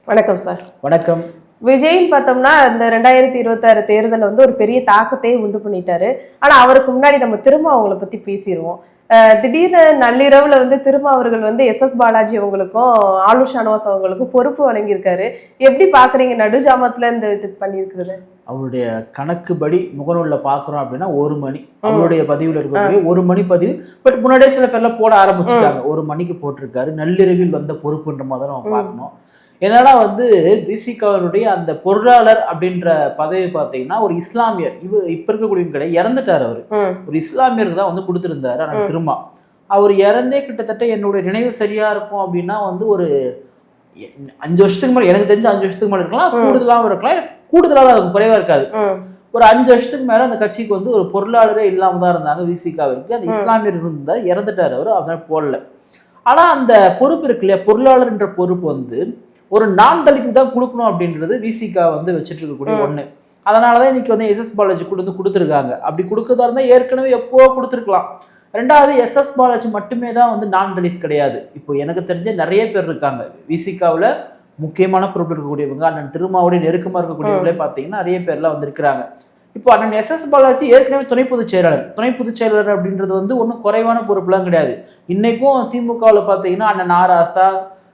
வணக்கம் சார். வணக்கம். விஜய்ன்னு பார்த்தோம்னா இந்த 2026 தேர்தலில் வந்து ஒரு பெரிய தாக்கத்தையே உண்டு பண்ணிட்டாரு. ஆனா அவருக்கு முன்னாடி நம்ம திரும்ப அவங்கள பத்தி பேசிடுவோம். திடீர்னு நள்ளிரவுல வந்து திரும்ப அவர்கள் வந்து எஸ் பாலாஜி அவங்களுக்கும் ஆளுஷ் ஷானவாஸ் அவங்களுக்கும் பொறுப்பு வழங்கியிருக்காரு. எப்படி பாக்குறீங்க நடுஜாமத்துல இந்த இது பண்ணியிருக்கிறது? அவருடைய கணக்குப்படி முகநூல்ல பாக்குறோம் அப்படின்னா 1 மணி அவருடைய பதிவுல இருக்கக்கூடிய 1 மணி பதிவு. பட் முன்னாடியே சில பேர்லாம் போட ஆரம்பிச்சுட்டாங்க. 1 மணிக்கு போட்டிருக்காரு. நள்ளிரவில் வந்த பொறுப்புன்ற மாதிரி நம்ம பார்க்கணும். என்னன்னா வந்து விசிகாவுடைய அந்த பொருளாளர் அப்படின்ற பதவி பார்த்தீங்கன்னா ஒரு இஸ்லாமியர் இப்ப இருக்கக்கூடிய கிடையாது, இறந்துட்டார். அவரு ஒரு இஸ்லாமியருக்கு தான் வந்து கொடுத்துருந்தாரு. ஆனால் திரும்ப அவர் இறந்தே கிட்டத்தட்ட என்னுடைய நினைவு சரியா இருக்கும் அப்படின்னா வந்து ஒரு 5 வருஷத்துக்கு மேலே, எனக்கு தெரிஞ்ச 5 வருஷத்துக்கு மேலே இருக்கலாம், கூடுதலாகவும் இருக்கலாம், கூடுதலாக குறைவா இருக்காது. ஒரு 5 வருஷத்துக்கு மேல அந்த கட்சிக்கு வந்து ஒரு பொருளாளரே இல்லாம தான் இருந்தாங்க விசிகாவிற்கு. அந்த இஸ்லாமியர் இருந்தா இறந்துட்டார் அவரு, அதனால போடல. ஆனா அந்த பொறுப்பு இருக்கு இல்லையா, பொருளாளர் என்ற பொறுப்பு வந்து ஒரு நான் தலித்துக்கு தான் கொடுக்கணும் அப்படின்றது விசிகா வந்து வச்சுட்டு இருக்கக்கூடிய ஒண்ணு. அதனாலதான் இன்னைக்கு வந்து எஸ் பாலாஜி கொடுத்துருக்காங்க. அப்படி கொடுக்கறதா இருந்தா ஏற்கனவே எப்போ கொடுத்துருக்கலாம். ரெண்டாவது எஸ் பாலாஜி மட்டுமே தான் வந்து நான் தலித் கிடையாது. இப்போ எனக்கு தெரிஞ்ச நிறைய பேர் இருக்காங்க விசிகாவில் முக்கியமான பொறுப்பு இருக்கக்கூடியவங்க. அண்ணன் திருமாவுடைய நெருக்கமா இருக்கக்கூடியவங்களே பார்த்தீங்கன்னா நிறைய பேர்லாம் வந்து இருக்கிறாங்க. இப்போ அண்ணன் எஸ் பாலாஜி ஏற்கனவே துணை பொதுச் செயலாளர். துணை பொதுச் செயலாளர் அப்படின்றது வந்து ஒன்றும் குறைவான பொறுப்புலாம் கிடையாது. இன்னைக்கும் திமுகவில் பார்த்தீங்கன்னா அண்ணன் ஆராசா,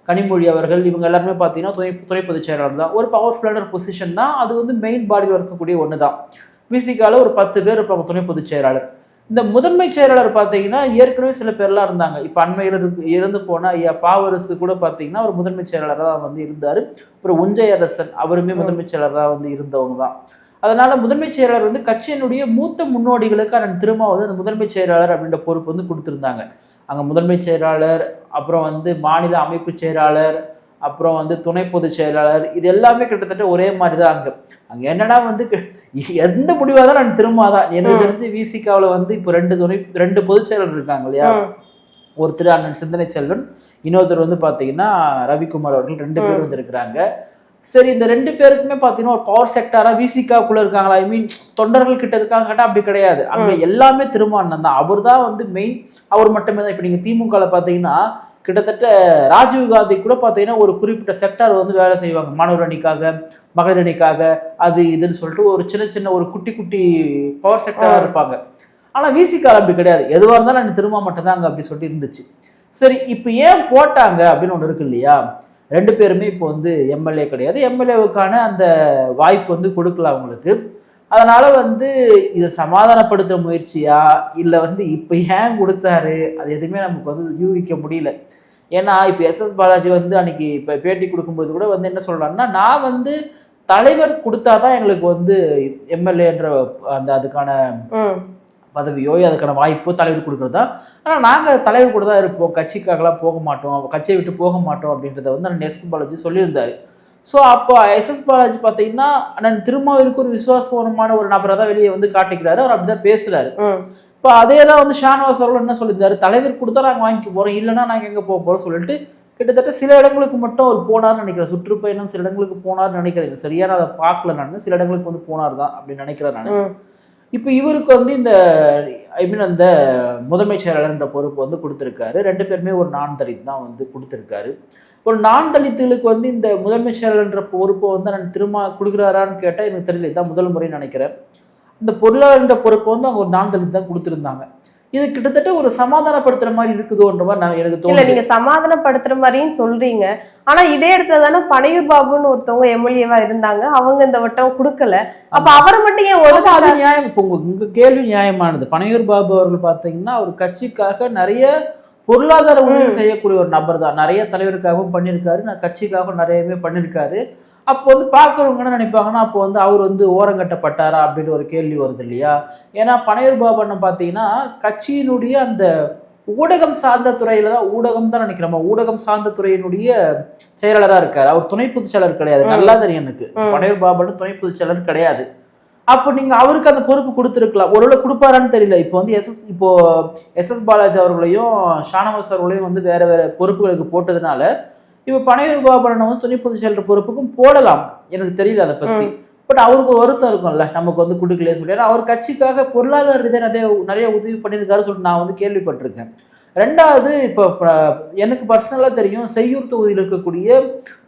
கனிமொழி அவர்கள் இவங்க எல்லாருமே பார்த்தீங்கன்னா துணை பொதுச் செயலாளர் தான். ஒரு பவர்ஃபுல்லான பொசிஷன் தான் அது. வந்து மெயின் பாடியில் இருக்கக்கூடிய ஒன்று தான். விசிகாவில் ஒரு 10 பேர் இருப்பாங்க துணை பொதுச் செயலாளர். இந்த முதன்மை செயலாளர் பார்த்தீங்கன்னா ஏற்கனவே சில பேர்லாம் இருந்தாங்க. இப்போ அண்மையில் இறந்து போன ஐயா பாவரசு கூட பார்த்தீங்கன்னா ஒரு முதன்மை செயலாளராக வந்து இருந்தார். ஒரு ஒஞ்சை அரசன் அவருமே முதன்மை செயலாளராக வந்து இருந்தவங்க தான். அதனால முதன்மை செயலாளர் வந்து கட்சியினுடைய மூத்த முன்னோடிகளுக்கு அண்ணன் திரும்ப வந்து அந்த முதன்மை செயலாளர் அப்படின்ற பொறுப்பு வந்து கொடுத்துருந்தாங்க. அங்கே முதன்மை செயலாளர், அப்புறம் வந்து மாநில அமைப்பு செயலாளர், அப்புறம் வந்து துணை பொதுச் செயலாளர், இது எல்லாமே கிட்டத்தட்ட ஒரே மாதிரி தான். அங்கே என்னன்னா வந்து எந்த முடிவாக தான் நான் திரும்ப தான் எனக்கு தெரிஞ்சு விசிகாவில் வந்து இப்போ 2 பொதுச் செயலாளர் இருக்காங்க இல்லையா. ஒருத்தர் அண்ணன் சிந்தனை செல்வன், இன்னொருத்தர் வந்து பார்த்தீங்கன்னா ரவிக்குமார் அவர்கள், 2 பேர் வந்து இருக்கிறாங்க. சரி, இந்த 2 பேருக்குமே பார்த்தீங்கன்னா ஒரு பவர் செக்டாரா விசிகாக்குள்ள இருக்காங்களா, ஐ மீன் தொண்டர்கள் கிட்ட இருக்காங்க கேட்டால் அப்படி கிடையாது. அங்கே எல்லாமே திரும்ப அண்ணன் தான். அவர் தான் வந்து மெயின். அவர் மட்டுமே தான். இப்போ நீங்கள் திமுகவில் பார்த்தீங்கன்னா கிட்டத்தட்ட ராஜீவ் காந்தி கூட பார்த்தீங்கன்னா ஒரு குறிப்பிட்ட செக்டார் வந்து வேலை செய்வாங்க. மாணவர் அணிக்காக, மகளிர் அணிக்காக, அது இதுன்னு சொல்லிட்டு ஒரு சின்ன ஒரு குட்டி பவர் செக்டாராக இருப்பாங்க. ஆனால் விசிகாவில் அப்படி கிடையாது. எதுவாக இருந்தாலும் நான் திரும்ப மட்டும்தான் அங்கே அப்படி சொல்லிட்டு இருந்துச்சு. சரி, இப்போ ஏன் போட்டாங்க அப்படின்னு ஒன்று இருக்கு இல்லையா. 2 பேருமே இப்போ வந்து எம்எல்ஏ கிடையாது. எம்எல்ஏவுக்கான அந்த வாய்ப்பு வந்து கொடுக்கல அவங்களுக்கு. அதனால வந்து இதை சமாதானப்படுத்த முயற்சியா இல்லை வந்து இப்போ ஏன் கொடுத்தாரு அது எதுவுமே நமக்கு வந்து யூகிக்க முடியல. ஏன்னா இப்போ எஸ் பாலாஜி வந்து அன்னைக்கு இப்போ பேட்டி கொடுக்கும்போது கூட வந்து என்ன சொல்றாங்கன்னா, நான் வந்து தலைவர் கொடுத்தாதான் எங்களுக்கு வந்து எம்எல்ஏன்ற அந்த அதுக்கான பதவியோ அதுக்கான வாய்ப்போ தலைவர் கொடுக்குறதா. ஆனால் நாங்கள் தலைவர் கூட தான் இருப்போம், கட்சிக்காகலாம் போக மாட்டோம், கட்சியை விட்டு போக மாட்டோம் அப்படின்றத வந்து அண்ணன் எஸ் பாலாஜி சொல்லியிருந்தாரு. ஸோ அப்போ எஸ் பாலாஜி பார்த்தீங்கன்னா அண்ணன் திருமாவிற்கு ஒரு விசுவாசமான ஒரு நபரை தான் வெளியே வந்து காட்டிக்கிறாரு. அவர் அப்படிதான் பேசுறாரு. இப்போ அதே தான் வந்து ஷானவாஸ் அவர்கள் என்ன சொல்லியிருந்தாரு, தலைவர் கொடுத்தா நாங்கள் வாங்கிக்க போகிறோம், இல்லைன்னா நாங்கள் எங்கே போக போகிறோம் சொல்லிட்டு கிட்டத்தட்ட சில இடங்களுக்கு மட்டும் அவர் போனார்னு நினைக்கிறேன். சுற்றுப்பயணம் சில இடங்களுக்கு போனார்னு நினைக்கிறேன். சரியான அதை பார்க்கல நான். சில இடங்களுக்கு வந்து போனார் தான் அப்படின்னு நினைக்கிறேன் நான். இப்போ இவருக்கு வந்து இந்த ஐ மீன் அந்த முதன்மை செயலாளர்ன்ற பொறுப்பு வந்து கொடுத்துருக்காரு. 2 பேருமே ஒரு நான் தலித் தான் வந்து கொடுத்துருக்காரு. ஒரு நான் தலித்துகளுக்கு வந்து இந்த முதன்மை செயலாளர்ன்ற பொறுப்பை வந்து நான் திரும்ப கொடுக்குறாரான்னு கேட்டால் எனக்கு தெரியல. இதுதான் முதல் முறைன்னு நினைக்கிறேன். இந்த பொருளாளர்ன்ற பொறுப்பை வந்து அவங்க ஒரு நான் தலித் தான் கொடுத்துருந்தாங்க. இது கிட்டத்தட்ட ஒரு சமாதானப்படுத்துற மாதிரி இருக்குதோன்ற மாதிரி நான் எனக்கு தோணுது. நீங்க சமாதானப்படுத்துற மாதிரின்னு சொல்றீங்க. ஆனா இதே இடத்துல தானே பனையூர் பாபுன்னு ஒருத்தவங்க எம்எல்ஏவா இருந்தாங்க, அவங்க இந்த வட்டம் கொடுக்கல. அப்ப அவரை மட்டும் ஏன் அது நியாயம். இப்போ உங்க கேள்வி நியாயமானது. பனையூர் பாபு அவர்கள் பார்த்தீங்கன்னா ஒரு கட்சிக்காக நிறைய பொருளாதார உதவி செய்யக்கூடிய ஒரு நபர் தான். நிறைய தலைவருக்காகவும் பண்ணியிருக்காரு, நான் கட்சிக்காகவும் நிறையவே பண்ணியிருக்காரு. அப்போ வந்து பார்க்குறவங்க என்ன நினைப்பாங்கன்னா, அப்போ வந்து அவர் வந்து ஓரங்கட்டப்பட்டாரா அப்படின்னு ஒரு கேள்வி வருது இல்லையா. ஏன்னா பனையூர் பாபு பார்த்தீங்கன்னா கட்சியினுடைய அந்த ஊடகம் சார்ந்த துறையில தான், ஊடகம் தான் நினைக்கிறோம், ஊடகம் சார்ந்த துறையினுடைய செயலாளராக இருக்காரு. அவர் துணை பொதுச் செயலாளர் கிடையாது. நல்லா தெரியும் எனக்கு. பனையூர் பாபுன்னு துணை பொதுச் செயலாளர் கிடையாது. அப்போ நீங்க அவருக்கு அந்த பொறுப்பு கொடுத்துருக்கலாம். ஒருவேளை கொடுப்பாரான்னு தெரியல. இப்போ வந்து எஸ் பாலாஜி அவர்களையும் ஷானவாஸ் அவர்களையும் வந்து வேற பொறுப்புகளுக்கு போட்டதுனால இப்போ பனையூர் பாபுரனை வந்து துணை பொதுச் செயலாளர் பொறுப்புக்கும் போடலாம். எனக்கு தெரியல அதை பத்தி. பட் அவருக்கு ஒரு வருத்தம் இருக்கும்ல, நமக்கு வந்து கொடுக்கலையே சொல்லி. ஏன்னா அவர் கட்சிக்காக பொருளாதார ரீதியாக நிறைய உதவி பண்ணியிருக்காரு சொல்லிட்டு நான் வந்து கேள்விப்பட்டிருக்கேன். ரெண்டாவது இப்போ எனக்கு பர்சனலாக தெரியும், செய்யூர் தொகுதியில் இருக்கக்கூடிய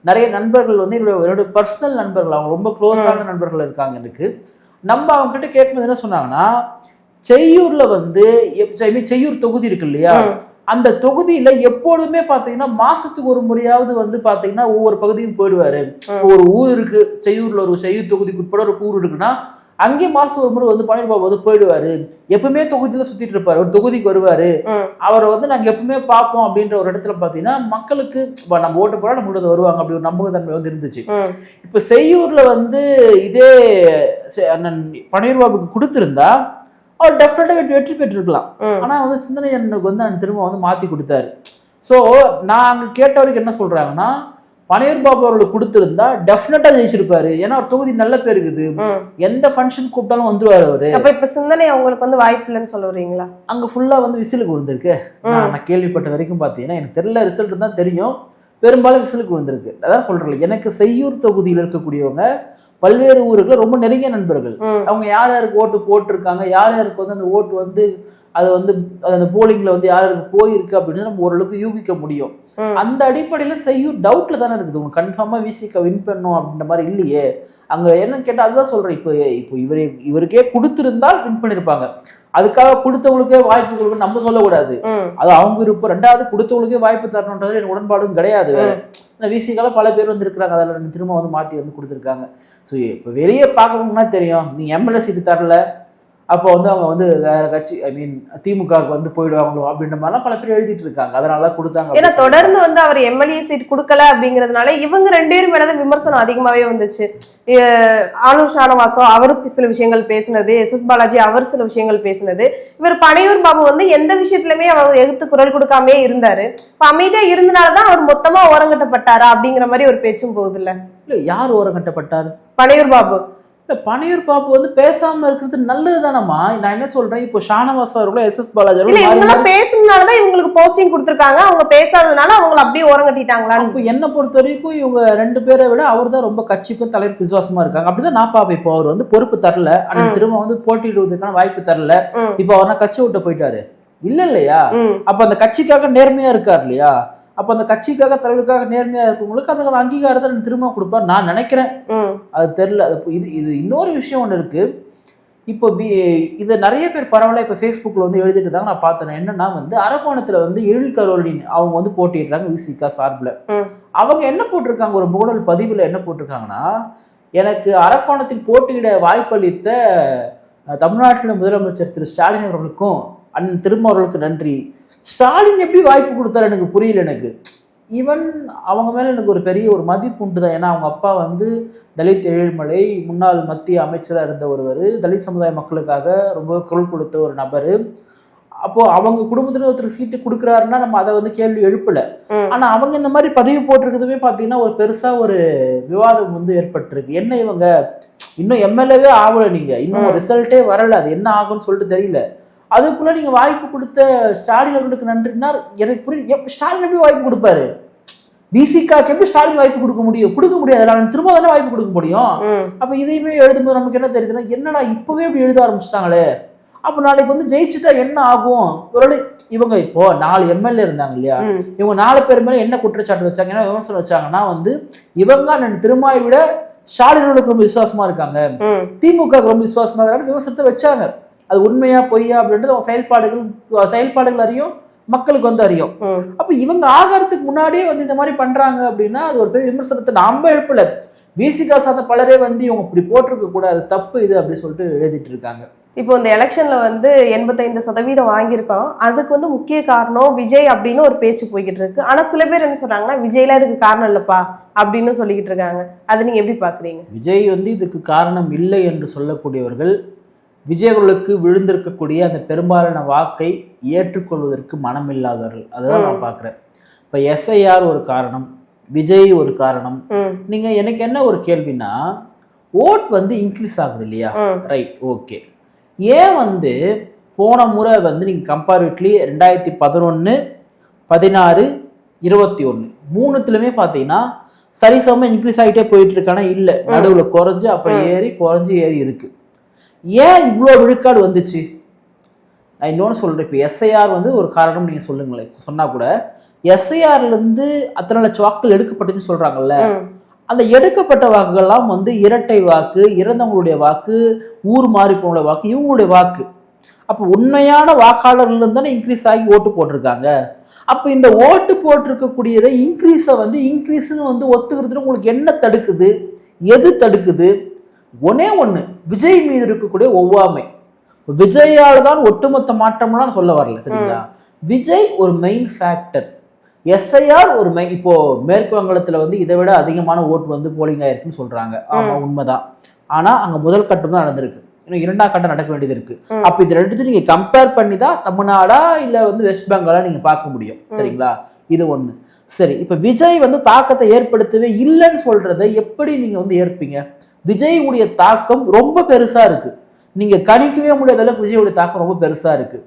நிறைய நண்பர்கள் வந்து என்னோட பர்சனல் நண்பர்கள், அவங்க ரொம்ப க்ளோஸான நண்பர்கள் இருக்காங்க எனக்கு. நம்ம அவங்க கிட்ட கேட்கும்போது என்ன சொன்னாங்கன்னா, செய்யூர்ல வந்து செய்யூர் தொகுதி இருக்கு இல்லையா, அந்த தொகுதியில எப்பொழுதுமே பாத்தீங்கன்னா மாசத்துக்கு ஒரு முறையாவது வந்து பாத்தீங்கன்னா ஒவ்வொரு பகுதியும் போயிடுவாரு. ஒரு ஊர் இருக்கு செய்யூர்ல, ஒரு செய்யூர் தொகுதிக்கு உட்பட ஒரு ஊர் இருக்குன்னா அங்கேயே மாசத்துக்கு ஒரு முறை வந்து பன்னீர் பாபு வந்து போயிடுவாரு. எப்பவுமே தொகுதியில சுத்திட்டு இருப்பாரு, ஒரு தொகுதிக்கு வருவாரு. அவரை வந்து நாங்க எப்பவுமே பார்ப்போம் அப்படின்ற ஒரு இடத்துல பாத்தீங்கன்னா மக்களுக்கு நம்ம ஓட்டு போட நம்மளோட வருவாங்க அப்படி ஒரு நம்பகத்தன்மை வந்து இருந்துச்சு. இப்ப செய்யூர்ல வந்து இதே அண்ணன் பன்னீர் பாபுக்கு கொடுத்திருந்தா அவர் டெஃபினட்டா வெற்றி பெற்றிருக்கலாம். ஆனா வந்து சிந்தனை எனக்கு வந்து திரும்ப வந்து மாத்தி கொடுத்தாரு. ஸோ நான் அங்க கேட்டவருக்கு என்ன சொல்றாங்கன்னா, பன்னீர் பாபு அவர்களுக்கு கொடுத்திருந்தா டெஃபினட்டா ஜெயிச்சிருப்பாரு. ஏன்னா ஒரு தொகுதி நல்ல பேர் இருக்குது, எந்த ஃபங்க்ஷன் கூப்பிட்டாலும் வந்துருவாரு அவரு. அப்ப இப்ப சிந்தனை அவங்களுக்கு வந்து வாய்ப்பு இல்லைன்னு சொல்ல வரீங்களா? அங்க ஃபுல்லா வந்து விசிலுக்கு விழுந்திருக்கு. நான் கேள்விப்பட்ட வரைக்கும் பாத்தீங்கன்னா, எனக்கு தெரியல, ரிசல்ட் தான் தெரியும், பெரும்பாலும் விசிலுக்கு விழுந்திருக்கு. அதான் சொல்றேன், எனக்கு செய்யூர் தொகுதியில் இருக்கக்கூடியவங்க பல்வேறு ஊருக்குள்ள ரொம்ப நெருங்கிய நண்பர்கள். அவங்க யார் யாருக்கு ஓட்டு போட்டிருக்காங்க, யார் யாருக்கு வந்து அந்த ஓட்டு வந்து அது வந்து அந்த போலிங்ல வந்து யாருக்கு போயிருக்கு அப்படின்னு நம்ம ஓரளவுக்கு யூகிக்க முடியும். அந்த அடிப்படையில செய்யூர் டவுட்ல தானே இருக்குது. உங்களுக்கு கன்ஃபார்மா விசிக வின் பண்ணும் அப்படின்ற மாதிரி இல்லையே. அங்க என்ன கேட்டா அதுதான் சொல்றேன், இப்போ இவருக்கே கொடுத்திருந்தால் வின் பண்ணிருப்பாங்க. அதுக்காக கொடுத்தவங்களுக்கே வாய்ப்பு கொடுக்க நம்ம சொல்லக்கூடாது, அது அவங்க விருப்பம். ரெண்டாவது கொடுத்தவங்களுக்கே வாய்ப்பு தரணுன்றது எனக்கு உடன்பாடும் கிடையாது. விசிகால பல பேர் வந்து இருக்கிறாங்க, அதில் திரும்ப வந்து மாற்றி வந்து கொடுத்துருக்காங்க. ஸோ இப்போ வெளியே பார்க்கணும்னா தெரியும், நீ எம்எல்ஏ சீட்டு தரல அப்போ வந்து அவங்க வந்து வேற கட்சி, ஐ மீன் திமுகவுக்கு வந்து போயிடுவாங்களோ அப்படின்ற மாதிரிலாம் பல பேர் எழுதிட்டு இருக்காங்க. அதனால கொடுத்தாங்க. ஏன்னா தொடர்ந்து வந்து அவர் எம்எல்ஏ சீட் கொடுக்கல அப்படிங்கிறதுனால இவங்க 2 பேரும் மேல விமர்சனம் அதிகமாவே வந்துச்சு. ஆளுநர் ஷானவாசம் அவருக்கு சில விஷயங்கள் பேசினது, எஸ் பாலாஜி அவர் சில விஷயங்கள் பேசினது. இவர் பனையூர் பாபு வந்து எந்த விஷயத்திலுமே அவர் எதிர்த்து குரல் கொடுக்காமே இருந்தாரு. இப்ப அமைதியா இருந்தனாலதான் அவர் மொத்தமா ஓரங்கட்டப்பட்டாரா அப்படிங்கிற மாதிரி ஒரு பேச்சும் போகுது இல்ல. யார் ஓரங்கட்டப்பட்டாரு? பனையூர் பாபு. பனையூர் பாபு வந்து பேசாம இருக்கிறது நல்லது தானம்மா. நான் என்ன சொல்றேன், இப்போ ஷானவாஸ் அவர்களும் எஸ் பாலாஜி பேசுனதுனாலதான் இவங்களுக்கு போஸ்டிங் கொடுத்திருக்காங்க, அவங்க பேசாததுனால அவங்களை அப்படியே ஓரங்கட்டிட்டாங்களா? இப்போ என்ன பொறுத்த வரைக்கும் இவங்க 2 பேரை விட அவர் தான் ரொம்ப கட்சிக்கும் தலைவருக்கு விசுவாசமா இருக்காங்க. அப்படிதான் நான் பாப்பேன். இப்போ அவர் வந்து பொறுப்பு தரல, ஆனால் திரும்ப வந்து போட்டியிடுவதற்கான வாய்ப்பு தரல. இப்போ அவர் கட்சி விட்டு போயிட்டாரு இல்லையா? அப்ப அந்த கட்சிக்காக நேர்மையா இருக்காரு இல்லையா? அப்ப அந்த கட்சிக்காக தலைவருக்காக நேர்மையா இருக்கவங்களுக்கு அதுக்கான அங்கீகாரத்தை திரும்ப கொடுப்பார் நான் நினைக்கிறேன். அது தெரியல. இது இன்னொரு விஷயம் ஒன்று இருக்கு. இப்போ இதை நிறைய பேர் பரவாயில்ல இப்போ ஃபேஸ்புக்கில் வந்து எழுதிட்டு இருந்தாங்க, நான் பார்த்தேன். என்னன்னா வந்து அரக்கோணத்தில் வந்து எழில் கரோலின் அவங்க வந்து போட்டிடுறாங்க விசிகா சார்பில். அவங்க என்ன போட்டிருக்காங்க, ஒரு முகநூல் பதிவில் என்ன போட்டிருக்காங்கன்னா, எனக்கு அரக்கோணத்தில் போட்டியிட வாய்ப்பளித்த தமிழ்நாட்டில் முதலமைச்சர் திரு ஸ்டாலின் அவர்களுக்கும் அண்ணன் திரும்ப அவர்களுக்கு நன்றி. ஸ்டாலின் எப்படி வாய்ப்பு கொடுத்தாரு எனக்கு புரியல. எனக்கு ஈவன் அவங்க மேலே எனக்கு ஒரு பெரிய ஒரு மதிப்பு உண்டு தான். ஏன்னா அவங்க அப்பா வந்து தலித் ஏழுமலை முன்னாள் மத்திய அமைச்சராக இருந்த ஒருவர், தலித் சமுதாய மக்களுக்காக ரொம்ப குரல் கொடுத்த ஒரு நபர். அப்போது அவங்க குடும்பத்துல ஒருத்தர் சீட்டு கொடுக்குறாருன்னா நம்ம அதை வந்து கேள்வி எழுப்பலை. ஆனால் அவங்க இந்த மாதிரி பதிவு போட்டிருக்கிறதுமே பார்த்தீங்கன்னா ஒரு பெருசாக ஒரு விவாதம் வந்து ஏற்பட்டிருக்கு. என்ன இவங்க இன்னும் எம்எல்ஏவே ஆகலை, நீங்கள் இன்னும் ரிசல்ட்டே வரலை, அது என்ன ஆகும்னு சொல்லிட்டு தெரியல. அதுக்குள்ள நீங்க வாய்ப்பு கொடுத்த ஸ்டாலின் அவர்களுக்கு நன்றினா எனக்கு புரியல. ஸ்டாலின் எப்படி வாய்ப்பு கொடுப்பாரு? விசிகாக்கு எப்படி ஸ்டாலின் வாய்ப்பு கொடுக்க முடியும்? கொடுக்க முடியாது. திரும்ப தானே வாய்ப்பு கொடுக்க முடியும். அப்ப இதையுமே எழுதும்போது நமக்கு என்ன தெரியுதுன்னா, என்னடா இப்பவே இப்படி எழுத ஆரம்பிச்சிட்டாங்களே, அப்ப நாளைக்கு வந்து ஜெயிச்சுட்டா என்ன ஆகும்? ஒரு இவங்க இப்போ 4 எம்எல்ஏ இருந்தாங்க இல்லையா, இவங்க 4 பேர் மேல என்ன குற்றச்சாட்டு வச்சாங்க, என்ன விமர்சனம் வச்சாங்கன்னா வந்து இவங்க திருமாவை விட ஸ்டாலின் ரொம்ப விசுவாசமா இருக்காங்க, திமுக ரொம்ப விசுவாசமா இருக்காங்க விமர்சனத்தை வச்சாங்க. அது உண்மையா பொய்யா அப்படின்றது அவங்க செயல்பாடுகள் அறியும், மக்களுக்கு வந்து அறியும். அப்ப இவங்க ஆகாரத்துக்கு முன்னாடியே வந்து இந்த மாதிரி பண்றாங்க அப்படின்னா அது ஒரு பெரிய விமர்சனத்தை நாம எழுப்பல. விசிகா சார்ந்த பலரே வந்து இவங்க இப்படி போட்டிருக்க கூடாது, தப்பு இது அப்படின்னு சொல்லிட்டு எழுதிட்டு இருக்காங்க. இப்போ இந்த எலெக்ஷன்ல வந்து 85% வாங்கியிருக்கோம். அதுக்கு வந்து முக்கிய காரணம் விஜய் அப்படின்னு ஒரு பேச்சு போய்கிட்டு இருக்கு. ஆனா சில பேர் என்ன சொல்றாங்கன்னா, விஜய்ல இதுக்கு காரணம் இல்லப்பா அப்படின்னு சொல்லிக்கிட்டு இருக்காங்க. அது நீங்க எப்படி பாக்குறீங்க? விஜய் வந்து இதுக்கு காரணம் இல்லை என்று சொல்லக்கூடியவர்கள் விஜய் அவர்களுக்கு விழுந்திருக்கக்கூடிய அந்த பெரும்பாலான வாக்கை ஏற்றுக்கொள்வதற்கு மனமில்லாதவர்கள். அதுதான் நான் பார்க்குறேன். இப்போ எஸ்ஐஆர் ஒரு காரணம், விஜய் ஒரு காரணம். நீங்க எனக்கு என்ன ஒரு கேள்வினா, ஓட் வந்து இன்க்ரீஸ் ஆகுது இல்லையா, ரைட், ஓகே. ஏன் வந்து போன முறை வந்து நீங்க கம்பேரிட்லி 2011, 16, 21 மூணுத்துலயுமே பார்த்தீங்கன்னா சரிசமமாக இன்க்ரீஸ் ஆகிட்டே போயிட்டு இருக்கானா? இல்லை, நடுவில் குறைஞ்சு அப்புறம் ஏறி குறைஞ்சு ஏறி இருக்கு. ஏன் இவ்வளோ விழுக்காடு வந்துச்சு? நான் இன்னொன்று சொல்கிறேன், இப்போ எஸ்ஐஆர் வந்து ஒரு காரணம் நீங்கள் சொல்லுங்களேன், சொன்னால் கூட எஸ்ஐஆர்லேருந்து அத்தனை லட்சம் வாக்குகள் எடுக்கப்பட்டுன்னு சொல்கிறாங்கல்ல, அந்த எடுக்கப்பட்ட வாக்குகள்லாம் வந்து இரட்டை வாக்கு, இறந்தவங்களுடைய வாக்கு, ஊர் மாறி போன வாக்கு, இவங்களுடைய வாக்கு. அப்போ உண்மையான வாக்காளர்லேருந்து தானே இன்க்ரீஸ் ஆகி ஓட்டு போட்டிருக்காங்க. அப்போ இந்த ஓட்டு போட்டிருக்கக்கூடியதை இன்க்ரீஸ்னு வந்து ஒத்துக்கிறதுல உங்களுக்கு என்ன தடுக்குது, எது தடுக்குது? ஒன்னே ஒன்று, விஜய் மீது இருக்கக்கூடிய ஒவ்வாமை. விஜயால் தான் ஒட்டுமொத்த மாற்றம்லாம் சொல்ல வரல, சரிங்களா? விஜய் ஒரு மெயின் ஃபேக்டர், எஸ்ஐஆர் ஒரு மெயின். இப்போ மேற்கு வங்கத்தில் வந்து இதை விட அதிகமான ஓட்டு வந்து போலிங் ஆயிருக்குன்னு சொல்றாங்க. ஆமா, உண்மைதான். ஆனா அங்க முதல் கட்டம் தான் நடந்திருக்கு, இன்னும் இரண்டாம் கட்டம் நடக்க வேண்டியது இருக்கு. அப்ப இது ரெண்டுத்தையும் நீங்க கம்பேர் பண்ணி தான் தமிழ்நாடா இல்ல வந்து வெஸ்ட் பெங்காலா நீங்க பார்க்க முடியும், சரிங்களா? இது ஒண்ணு. சரி, இப்ப விஜய் வந்து தாக்கத்தை ஏற்படுத்தவே இல்லைன்னு சொல்றதை எப்படி நீங்க வந்து ஏற்பீங்க? விஜய் உடைய தாக்கம் ரொம்ப பெருசா இருக்கு, நீங்க கணிக்கவே முடியாத அளவுக்கு விஜயோடைய தாக்கம் ரொம்ப பெருசா இருக்கு.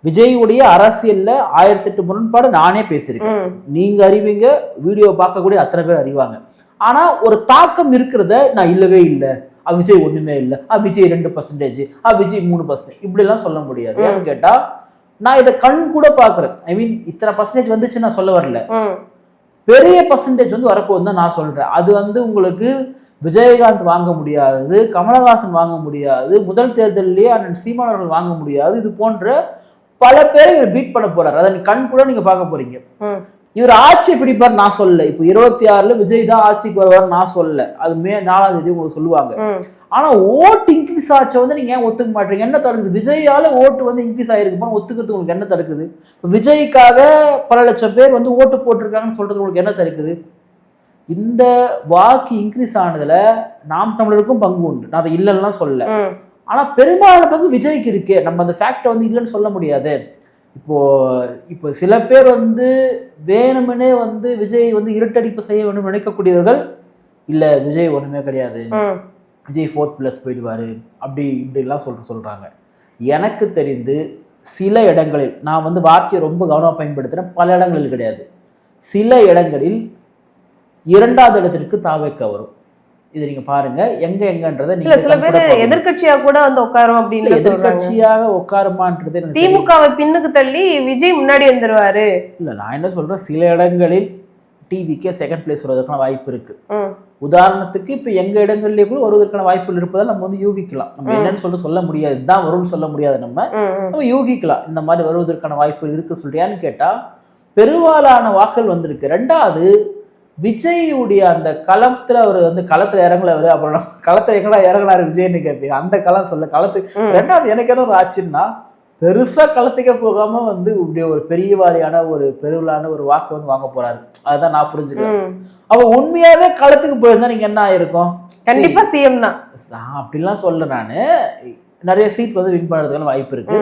விஜயுடைய அரசியல்ல 1008 முரண்பாடு நானே பேசியிருக்கேன், நீங்க அறிவீங்க, வீடியோ பார்க்கக்கூடிய அத்தனை பேர் அறிவாங்க. ஆனா ஒரு தாக்கம் இருக்கிறத நான் இல்லவே இல்லை, விஜய் ஒண்ணுமே இல்லை, விஜய் 2%, விஜய் 3%, இப்படி எல்லாம் சொல்ல முடியாது. ஏன்னு கேட்டா நான் இதை கண் கூட பாக்குறேன். ஐ மீன் இத்தனை பர்சன்டேஜ் வந்துச்சு நான் சொல்ல வரல, பெரிய பர்சன்டேஜ் வந்து வரப்போகுது தான் நான் சொல்றேன். அது வந்து உங்களுக்கு விஜயகாந்த் வாங்க முடியாது, கமலஹாசன் வாங்க முடியாது, முதல் தேர்தலிலேயே அண்ணன் சீமான் அவர்கள் வாங்க முடியாது. இது போன்ற பல பேரை இவர் பீட் பண்ண போறாரு, அதை கண் கூட நீங்க பார்க்க போறீங்க. இவர் ஆட்சி பிடிப்பார் நான் சொல்லல, இப்போ 26ல விஜய் தான் ஆட்சிக்கு வருவார் நான் சொல்லல, அது மே 4ஆம் தேதி உங்களுக்கு சொல்லுவாங்க. ஆனா ஓட்டு இன்க்ரீஸ் ஆச்ச வந்து நீங்க ஏன் ஒத்துக்க மாட்டீங்க? என்ன தடுக்குது? விஜயால ஓட்டு வந்து இன்க்ரீஸ் ஆயிருக்கு ஒத்துக்கிறது உங்களுக்கு என்ன தடுக்குது? விஜய்க்காக பல லட்சம் பேர் வந்து ஓட்டு போட்டிருக்காங்கன்னு சொல்றது உங்களுக்கு என்ன தடுக்குது? இந்த வாக்கு இன்க்ரீஸ் ஆனதுல நாம் தமிழருக்கும் பங்கு உண்டு, நான் அதை இல்லைன்னா சொல்லல. ஆனா பெரும்பாலான பங்கு விஜய்க்கு இருக்கே, நம்ம அந்த ஃபேக்டை வந்து இல்லைன்னு சொல்ல முடியாது. இப்போ சில பேர் வந்து வேணுமெனே வந்து விஜய் வந்து இருட்டடிப்பு செய்ய வேண்டும் நினைக்கக்கூடியவர்கள், இல்ல விஜய் ஒண்ணுமே கிடையாது, விஜய் 4th+ போயிடுவாரு, அப்படி இப்படிலாம் சொல்றாங்க. எனக்கு தெரிந்து சில இடங்களில், நான் வந்து வார்த்தையை ரொம்ப கவனமா பயன்படுத்துறேன், பல இடங்களில் கிடையாது, சில இடங்களில் 2வது இடத்திற்கு தாவேக்க வரும். இது நீங்க பாருங்க, எங்கன்றத நீங்க சில பேர் எதிர்கட்சியா கூட வந்து உட்காரும் அப்படின்னு, எதிர்கட்சியாக உட்காருமான்றது எனக்கு திமுகவை பின்னுக்கு தள்ளி விஜய் முன்னாடி வந்துருவாரு. இல்ல, நான் என்ன சொல்றேன், சில இடங்களில் டிவிக்கே 2nd place வருவதற்கான வாய்ப்பு இருக்கு. உதாரணத்துக்கு இப்ப எங்க இடங்கள்லயே கூட வருவதற்கான வாய்ப்புகள் இருப்பதால் நம்ம வந்து யூகிக்கலாம். நம்ம என்னன்னு சொல்ல முடியாது, இதுதான் வரும்னு சொல்ல முடியாது, நம்ம யூகிக்கலாம் இந்த மாதிரி வருவதற்கான வாய்ப்புகள் இருக்குன்னு சொல்லிட்டு. ஏன்னு கேட்டா பெரும்பாலான வாக்குகள் வந்திருக்கு. 2வது, விஜயுடைய அந்த களத்துல அவர் வந்து களத்துல இறங்கல, அவரு அப்புறம் களத்துல எங்கடா இறங்கினாரு விஜய்னு கேட்பீங்க, அந்த களம் சொல்ல களத்துக்கு. 2வது எனக்கு என்ன ஒரு ஆச்சுன்னா, பெருசா களத்துக்கே போகாம வந்து இப்படி ஒரு பெரிய வாரியான ஒரு பெருவிழான ஒரு வாக்கு வந்து வாங்க போறாரு, அதுதான் நான் புரிஞ்சுக்கிறேன். அவ உண்மையாவே களத்துக்கு போயிருந்தா நீங்க என்ன ஆயிருக்கும்? கண்டிப்பா சிஎம் தான். அப்படிலாம் சொல்ல, நானு நிறைய சீட் வந்து வின் பண்றதுக்கான வாய்ப்பு இருக்கு.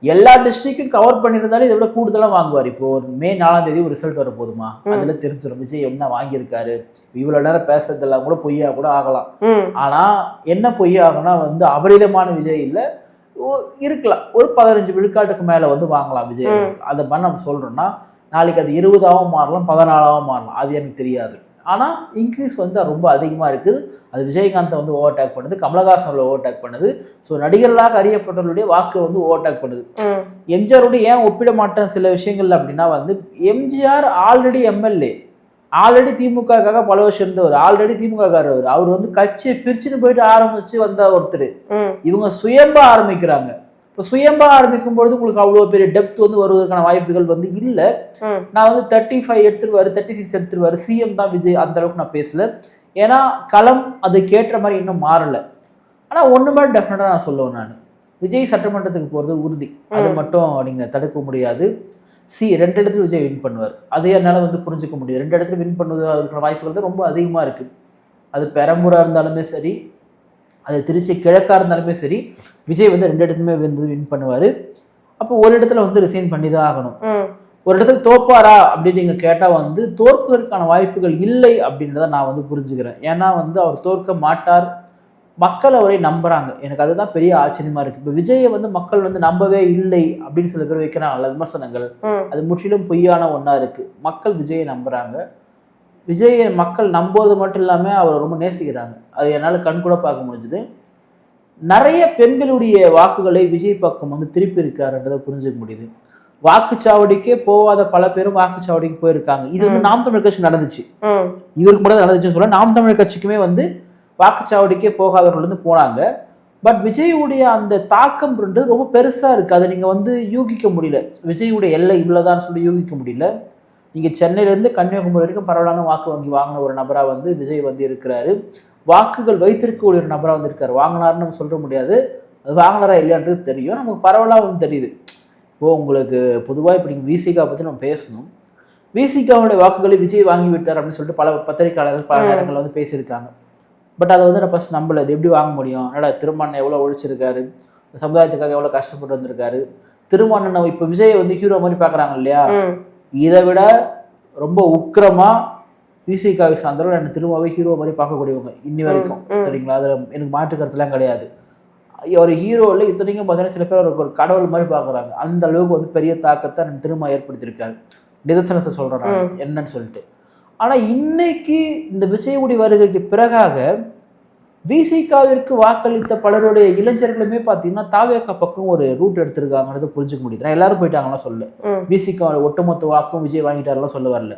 எல்லா டிஸ்ட்ரிக்டும் கவர் பண்ணியிருந்தாலும் இதை விட கூடுதலா வாங்குவார். இப்போ மே 4ஆம் தேதி ஒரு ரிசல்ட் வர போதுமா, அதுல தெரிஞ்சிடும் விஜய் என்ன வாங்கியிருக்காரு. இவ்வளவு நேரம் பேசுறதெல்லாம் கூட பொய்யா கூட ஆகலாம், ஆனா என்ன பொய்யா ஆகும்னா வந்து அபரிதமான விஜய் இல்ல இருக்கலாம், ஒரு 15 விழுக்காட்டுக்கு மேல வந்து வாங்கலாம் விஜய். அதை பண்ண நம்ம சொல்றோம்னா நாளைக்கு அது 20ஆவும் மாறலாம், 14ஆவும் மாறலாம், அது எனக்கு தெரியாது. ஆனா இன்க்ரீஸ் வந்து ரொம்ப அதிகமா இருக்குது. அது விஜயகாந்தை வந்து ஓவர்டேக் பண்ணுது, கமலஹாசன் ஓவர்டேக் பண்ணுது. ஸோ நடிகர்களாக அறியப்பட்டவர்களுடைய வாக்கு வந்து ஓவர்டேக் பண்ணுது. எம்ஜிஆரோட ஏன் ஒப்பிட மாட்டேன் சில விஷயங்கள்ல அப்படின்னா வந்து, எம்ஜிஆர் ஆல்ரெடி எம்எல்ஏ, ஆல்ரெடி திமுகக்காக பல வருஷம் இருந்தவர், ஆல்ரெடி திமுக காரவர். அவர் வந்து கட்சியை பிரிச்சுன்னு போயிட்டு ஆரம்பிச்சு வந்த ஒருத்தர். இவங்க சுயம்பா ஆரம்பிக்கிறாங்க. இப்போ சுயம்பா ஆரம்பிக்கும் பொழுது உங்களுக்கு அவ்வளோ பெரிய டெப்த் வந்து வருவதற்கான வாய்ப்புகள் வந்து இல்லை. நான் வந்து 35 எடுத்துருவாரு, 36 எடுத்துருவாரு, சிஎம் தான் விஜய், அந்த அளவுக்கு நான் பேசல. ஏன்னா களம் அதுக்கேற்ற மாதிரி இன்னும் மாறல. ஆனால் ஒன்று மாதிரி டெஃபினட்டாக நான் சொல்லுவேன், நான் விஜய் சட்டமன்றத்துக்கு போகிறது உறுதி, அது மட்டும் நீங்கள் தடுக்க முடியாது. 2 இடத்துல விஜய் வின் பண்ணுவார், அதே என்னால் வந்து புரிஞ்சுக்க முடியும். 2 இடத்துல வின் பண்ணுவது அதுக்கான வாய்ப்புகள் தான் ரொம்ப அதிகமாக இருக்குது. அது பெரம்பூராக இருந்தாலுமே சரி, அது திருச்சி கிழக்காக இருந்தாலுமே சரி, விஜய் வந்து 2 இடத்துலையுமே வந்து வின் பண்ணுவார். அப்போ ஒரு இடத்துல வந்து ரிசைன் பண்ணி தான் ஆகணும். ஒரு இடத்துல தோப்பாரா அப்படின்னு நீங்கள் கேட்டால் வந்து தோற்பதற்கான வாய்ப்புகள் இல்லை அப்படின்றத நான் வந்து புரிஞ்சுக்கிறேன். ஏன்னா வந்து அவர் தோற்க மாட்டார், மக்கள் அவரை நம்புறாங்க. எனக்கு அதுதான் பெரிய ஆச்சரியமா இருக்கு. இப்போ விஜயை வந்து மக்கள் வந்து நம்பவே இல்லை அப்படின்னு சில பேர் வைக்கிறாங்கல்ல விமர்சனங்கள், அது முற்றிலும் பொய்யான ஒன்றா இருக்கு. மக்கள் விஜயை நம்புறாங்க. விஜயை மக்கள் நம்போது மட்டும் இல்லாமல் அவரை ரொம்ப நேசிக்கிறாங்க. அது என்னால் கண் கூட பார்க்க முடிஞ்சுது. நிறைய பெண்களுடைய வாக்குகளை விஜய் பக்கம் வந்து திருப்பி இருக்காருன்றதை புரிஞ்சுக்க முடியுது. வாக்குச்சாவடிக்கே போகாத பல பேரும் வாக்குச்சாவடிக்கு போயிருக்காங்க. இது வந்து நாம் தமிழர் கட்சி நடந்துச்சு, இவருக்கு மட்டும் நடந்துச்சுன்னு சொல்ல. நாம் தமிழர் கட்சிக்குமே வந்து வாக்குச்சாவடிக்கே போகாதவர்கள் வந்து போனாங்க. பட் விஜயுடைய அந்த தாக்கம்ன்றது ரொம்ப பெருசா இருக்கு. அதை நீங்க வந்து யூகிக்க முடியல. விஜயுடைய எல்லை இவ்வளவுதான் சொல்லி யூகிக்க முடியல. நீங்க சென்னையில இருந்து கன்னியாகுமரி வரைக்கும் பரவலான வாக்கு வங்கி வாங்கின ஒரு நபரா வந்து விஜய் வந்து இருக்கிறாரு. வாக்குகள் வைத்திருக்கக்கூடிய ஒரு நபரா வந்து இருக்காரு. வாங்கினாருன்னு நம்ம சொல்ல முடியாது, அது வாங்கினாரா இல்லையான்றது தெரியும், நமக்கு பரவலா வந்து தெரியுது. இப்போ உங்களுக்கு பொதுவாக இப்போ நீங்கள் விசிகா பற்றி நம்ம பேசணும். விசிகாவுடைய வாக்குகளை விஜய் வாங்கி விட்டார் அப்படின்னு சொல்லிட்டு பல பத்திரிகையாளர்கள் பல நேரங்களில் வந்து பேசியிருக்காங்க. பட் அதை வந்து நான் ஃபஸ்ட் நம்பல. அது எப்படி வாங்க முடியும்? என்னடா திருமணம் எவ்வளோ ஒழிச்சிருக்காரு, இந்த சமுதாயத்துக்காக எவ்வளோ கஷ்டப்பட்டு வந்திருக்காரு. திருமணம் இப்போ விஜயை வந்து ஹீரோ மாதிரி பார்க்குறாங்க இல்லையா, இதை விட ரொம்ப உக்கிரமா விசிகாவை சார்ந்தவர்கள் என்னை திரும்பவே ஹீரோ மாதிரி பார்க்கக்கூடியவங்க இன்னி வரைக்கும், சரிங்களா? அதில் எனக்கு மாற்று கருத்துலாம் கிடையாது. ஒரு ஹீரோவில் இத்தனைக்கும் பார்த்தீங்கன்னா சில பேர் அவருக்கு ஒரு கடவுள் மாதிரி பார்க்குறாங்க. அந்த அளவுக்கு வந்து பெரிய தாக்கத்தை நான் திரும்ப ஏற்படுத்தியிருக்காரு. நிதர்சனத்தை சொல்கிறேன் என்னன்னு சொல்லிட்டு. ஆனால் இன்னைக்கு இந்த விஜயுடைய வருகைக்கு பிறகாக விசிகாவிற்கு வாக்களித்த பலருடைய இளைஞர்களுமே பார்த்தீங்கன்னா தாவேகா பக்கம் ஒரு ரூட் எடுத்திருக்காங்கன்றதை புரிஞ்சுக்க முடியுது. நான் எல்லாரும் போயிட்டாங்கன்னா சொல்ல, விசிகாவோட ஒட்டுமொத்த வாக்கும் விஜய் வாங்கிட்டாரெல்லாம் சொல்ல வரல.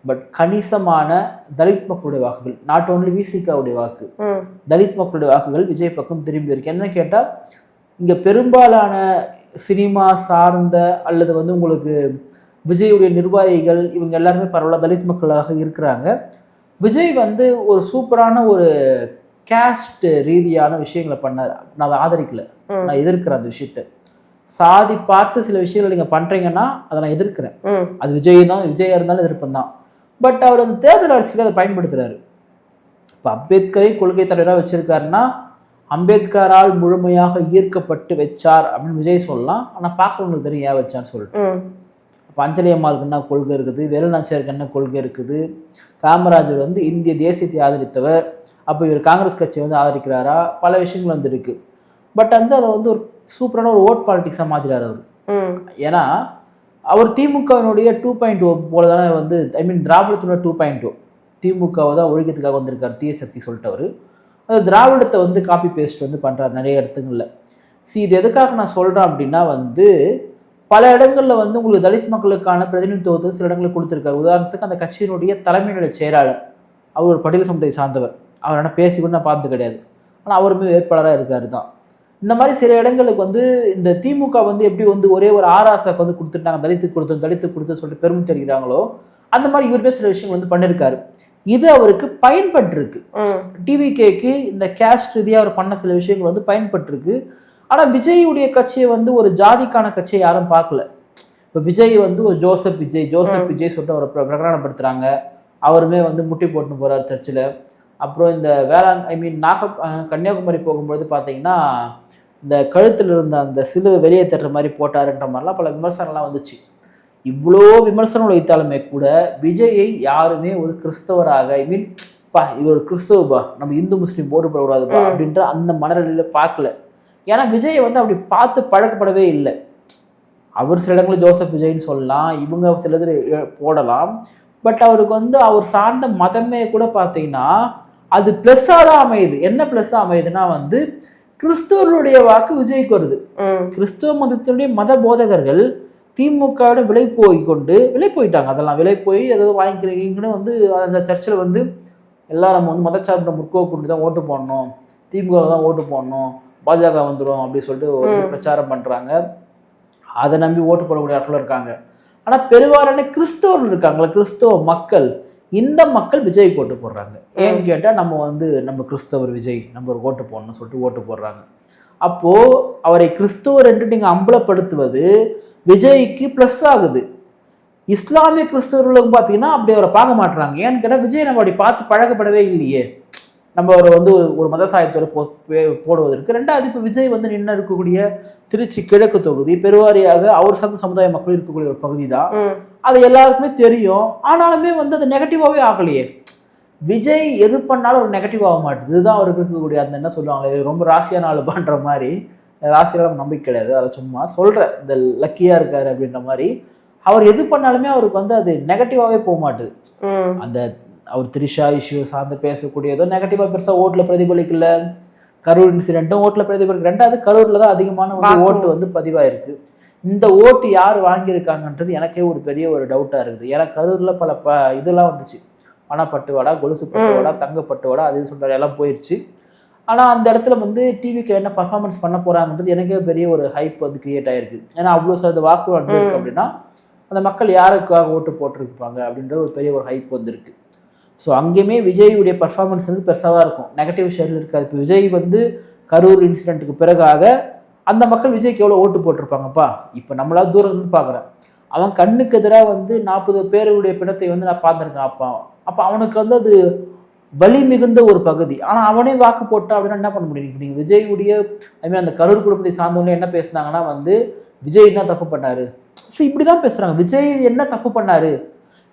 பட் கணிசமான தலித் மக்களுடைய வாக்குகள், நாட் ஓன்லி விசிகாவுடைய வாக்கு, தலித் மக்களுடைய வாக்குகள் விஜய் பக்கம் திரும்பி இருக்கு. என்ன கேட்டால் இங்கே பெரும்பாலான சினிமா சார்ந்த அல்லது வந்து உங்களுக்கு விஜயுடைய நிர்வாகிகள் இவங்க எல்லாருமே பரவாயில்ல தலித் மக்களாக இருக்கிறாங்க. விஜய் வந்து ஒரு சூப்பரான ஒரு கேஸ்ட் ரீதியான விஷயங்களை பண்ணார். நான் அதை ஆதரிக்கல, நான் எதிர்க்கிறேன் அந்த விஷயத்த. சாதி பார்த்து சில விஷயங்கள் நீங்கள் பண்ணுறீங்கன்னா அதை நான் எதிர்க்கிறேன். அது விஜயா இருந்தாலும் எதிர்ப்பேன் தான். பட் அவர் அந்த தேர்தல் அரசியலை அதை பயன்படுத்துறாரு. இப்போ அம்பேத்கரை கொள்கை தலைவராக வச்சிருக்காருன்னா அம்பேத்கரால் முழுமையாக ஈர்க்கப்பட்டு வச்சார் அப்படின்னு விஜய் சொல்லலாம். ஆனால் பார்க்குறவங்களுக்கு தெரியும் ஏன் வச்சான்னு சொல்லிட்டு. இப்போ அஞ்சலி அம்மாளுக்கு என்ன கொள்கை இருக்குது, வேலுநாச்சியாருக்கு என்ன கொள்கை இருக்குது, காமராஜர் வந்து இந்திய தேசியத்தை ஆதரித்தவர், அப்போ இவர் காங்கிரஸ் கட்சியை வந்து ஆதரிக்கிறாரா, பல விஷயங்கள் வந்து இருக்கு. பட் வந்து அதை வந்து ஒரு சூப்பரான ஒரு ஓட் பாலிட்டிக்ஸாக மாற்றினார் அவர். ஏன்னா அவர் திமுகவினுடைய 2.0 போல தானே வந்து திராவிடத்தினுடைய 2.0 திமுகவை தான் ஒழிக்கிறதுக்காக வந்திருக்காரு தீய சக்தி சொல்லிட்டு அவர். அந்த திராவிடத்தை வந்து காப்பி பேஸ்ட் வந்து பண்ணுறாரு நிறைய இடத்துங்களில். இது எதுக்காக நான் சொல்கிறேன் அப்படின்னா வந்து பல இடங்களில் வந்து உங்களுக்கு தலித் மக்களுக்கான பிரதிநிதித்துவத்தை சில இடங்களில் கொடுத்துருக்காரு. உதாரணத்துக்கு அந்த கட்சியினுடைய தலைமை நிலை செயலாளர் அவர் ஒரு பட்டியல் சமுதாய சார்ந்தவர். அவர் என்ன பேசி கூட நான் பார்த்து கிடையாது, ஆனால் அவருமே வேட்பாளராக இருக்காரு தான். இந்த மாதிரி சில இடங்களுக்கு வந்து இந்த திமுக வந்து எப்படி வந்து ஒரே ஒரு ஆராசாக்கு வந்து கொடுத்துட்டாங்க, தலித்து கொடுத்து சொல்லிட்டு பெருமை தெரிகிறாங்களோ அந்த மாதிரி இவருமே சில விஷயங்கள் வந்து பண்ணியிருக்காரு. இது அவருக்கு பயன்பட்டுருக்கு. டிவிகேக்கு இந்த கேஸ்ட் ரீதியாக அவர் பண்ண சில விஷயங்கள் வந்து பயன்பட்டுருக்கு. ஆனால் விஜயுடைய கட்சியை வந்து ஒரு ஜாதிக்கான கட்சியை யாரும் பார்க்கல. இப்போ விஜய் வந்து ஒரு ஜோசப் விஜய் சொல்லிட்டு அவரை பிரகடனப்படுத்துகிறாங்க. அவருமே வந்து முட்டி போட்டுன்னு போகிறார் சர்ச்சில். அப்புறம் இந்த கன்னியாகுமரி போகும்பொழுது பார்த்தீங்கன்னா இந்த கழுத்தில் இருந்த அந்த சிலுவை வெளியே தட்டுற மாதிரி போட்டாருன்ற மாதிரிலாம் பல விமர்சனம்லாம் வந்துச்சு. இவ்வளோ விமர்சனம் வைத்தாலுமே கூட விஜயை யாருமே ஒரு கிறிஸ்தவராக இவர் ஒரு கிறிஸ்தவப்பா, நம்ம இந்து முஸ்லீம் போட்டு போடக்கூடாதுப்பா அப்படின்ற அந்த மனநிலையில் பார்க்கல. ஏன்னா விஜயை வந்து அப்படி பார்த்து பழக்கப்படவே இல்லை. அவர் சில இடங்களில் ஜோசப் விஜய்ன்னு சொல்லலாம், இவங்க சில இது போடலாம். பட் அவருக்கு வந்து அவர் சார்ந்த மதமே கூட பார்த்தீங்கன்னா அது ப்ளஸ்ஸாக தான் அமையுது. என்ன ப்ளஸ்ஸாக அமையுதுன்னா வந்து கிறிஸ்தவர்களுடைய வாக்கு விஜய்க்கு வருது. கிறிஸ்தவ மதத்தினுடைய மத போதகர்கள் திமுகவோட விலை போயிட்டாங்க. அதெல்லாம் விலை போய் ஏதாவது வாங்கிக்கிறீங்கன்னு வந்து அந்த சர்ச்சில் வந்து எல்லாரும் நம்ம வந்து மதச்சார்பை முற்போக்கு தான் ஓட்டு போடணும், திமுக தான் ஓட்டு போடணும், பாஜக வந்துடும் அப்படி சொல்லிட்டு ஒரு பிரச்சாரம் பண்ணுறாங்க. அதை நம்பி ஓட்டு போடக்கூடிய ஆட்கள் இருக்காங்க. ஆனால் பெருவாரான கிறிஸ்தவர்கள் இருக்காங்களா, கிறிஸ்தவ மக்கள், இந்த மக்கள் விஜய் ஓட்டு போடுறாங்க. ஏன்னு கேட்டால் நம்ம கிறிஸ்தவர் விஜய் நம்ம ஒரு ஓட்டு போடணும்னு சொல்லிட்டு ஓட்டு போடுறாங்க. அப்போது அவரை கிறிஸ்தவர் என்று நீங்கள் அம்பலப்படுத்துவது விஜய்க்கு ப்ளஸ் ஆகுது. இஸ்லாமிய கிறிஸ்தவர்களுக்கு பார்த்தீங்கன்னா அப்படி அவரை பார்க்க மாட்டுறாங்க. ஏன்னு கேட்டால் விஜய் நம்ம அப்படி பார்த்து பழக்கப்படவே இல்லையே. நம்ம அவரை வந்து ஒரு மத சாயத்தோடு போடுவதற்கு. ரெண்டாவது இப்போ விஜய் வந்து நின்று இருக்கக்கூடிய திருச்சி கிழக்கு தொகுதி பெருவாரியாக அவர் சார்ந்த சமுதாய மக்கள் இருக்கக்கூடிய ஒரு பகுதி தான். அது எல்லாருக்குமே தெரியும். ஆனாலுமே வந்து அது நெகட்டிவாகவே ஆகலையே. விஜய் எது பண்ணாலும் ஒரு நெகட்டிவ் ஆக மாட்டேது. இதுதான் அவருக்கு இருக்கக்கூடிய அந்த என்ன சொல்லுவாங்களே ரொம்ப ராசியான ஆள் பண்ணுற மாதிரி. ராசியால நம்பிக்கை கிடையாது, அதை சும்மா சொல்கிறேன், இந்த லக்கியாக இருக்காரு அப்படின்ற மாதிரி. அவர் எது பண்ணாலுமே அவருக்கு வந்து அது நெகட்டிவாகவே போக மாட்டுது. அந்த அவர் த்ரிஷா இஷ்யூ சார்ந்து பேசக்கூடியதோ நெகட்டிவாக பெருசாக ஓட்டில் பிரதிபலிக்கல. கரூர் இன்சிடென்ட்டும் ஓட்டுல பிரதிபலிப்பு. ரெண்டாவது கரூர்ல தான் அதிகமான வந்து ஓட்டு வந்து பதிவாயிருக்கு. இந்த ஓட்டு யார் வாங்கியிருக்காங்கன்றது எனக்கே ஒரு பெரிய ஒரு டவுட்டா இருக்குது. ஏன்னா கரூர்ல பல இதெல்லாம் வந்துச்சு, பணப்பட்டுவாடா, கொலுசு பட்டுவாடா, தங்க பட்டுவாடா, அது சொல்ற எல்லாம் போயிடுச்சு. ஆனா அந்த இடத்துல வந்து டிவிக்கு என்ன பர்ஃபார்மன்ஸ் பண்ண போறாங்கன்றது எனக்கே பெரிய ஒரு ஹைப் வந்து கிரியேட் ஆயிருக்கு. ஏன்னா அவ்வளவு சதவீத வாக்கு வந்திருக்கு அப்படின்னா அந்த மக்கள் யாருக்காக ஓட்டு போட்டிருப்பாங்க அப்படின்றது ஒரு பெரிய ஒரு ஹைப் வந்திருக்கு. ஸோ அங்கேயுமே விஜயுடைய பர்ஃபார்மன்ஸ் வந்து பெருசாக தான் இருக்கும், நெகட்டிவ் ஷேடில் இருக்காது. இப்போ விஜய் வந்து கரூர் இன்சிடென்ட்டுக்கு பிறகாக அந்த மக்கள் விஜய்க்கு எவ்வளோ ஓட்டு போட்டிருப்பாங்கப்பா. இப்போ நம்மளா தூரம் இருந்து பார்க்குறேன், அவன் கண்ணுக்கு எதிராக வந்து 40 பேருடைய பிணத்தை வந்து நான் பார்த்துருக்கேன். அப்போ அவனுக்கு வந்து அது வலி மிகுந்த ஒரு பகுதி. ஆனால் அவனே வாக்கு போட்டா அப்படின்னா என்ன பண்ண முடியும்? இப்போ நீங்கள் விஜயுடைய அந்த கரூர் குடும்பத்தை சார்ந்தவங்க என்ன பேசுனாங்கன்னா வந்து விஜய் என்ன தப்பு பண்ணாரு, ஸோ இப்படி தான் பேசுகிறாங்க. விஜய் என்ன தப்பு பண்ணாரு,